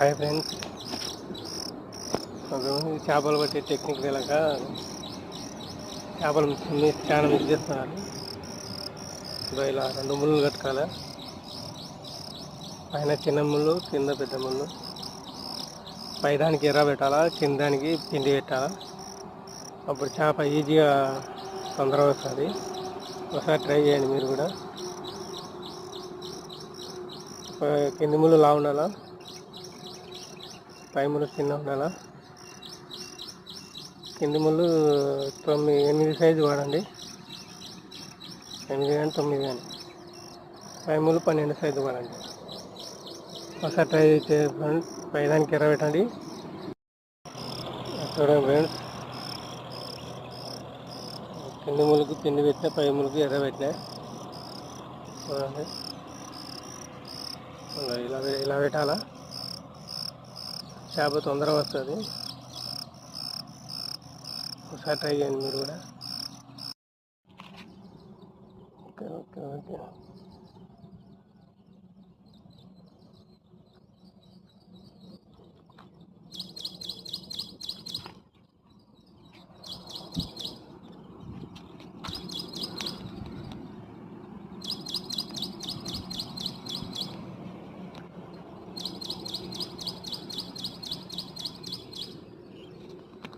Hi friends, చేపలు పట్టే technique తెలియక చేపలు చాలా మిస్ చేస్తున్నారు. ఇలా 2 ముళ్ళు కట్టుకోవాలి. పైన చిన్న ముళ్ళు, కింద పెద్ద ముళ్ళు. పైదానికి ఎర్ర పెట్టాలా, కిందానికి పిండి పెట్టాలా. అప్పుడు చేప ఈజీగా తొందరగా వస్తుంది. ఒకసారి ట్రై చేయండి మీరు కూడా. కింది ముళ్ళు లావు ఉండాలా, పై ముళ్ళు చిన్న ఉండాలా. కింది ముళ్ళు 8 సైజు వాడండి, 8 కానీ 9 కానీ. పై ముళ్ళు 12 సైజు వాడండి. ఒకసారి ట్రై చేయండి. పైదానికి ఎర్ర పెట్టండి. చూడండి ఫ్రెండ్స్, కింది ముళ్ళకి పిండి పెట్టినా, పై ముళ్ళకి ఎర్ర పెట్టినా. చూడండి, ఇలా పెట్టాలా. చేప తొందరగా వస్తుంది. ఒకసారి ట్రై చేయండి మీరు కూడా. Okay okay okay.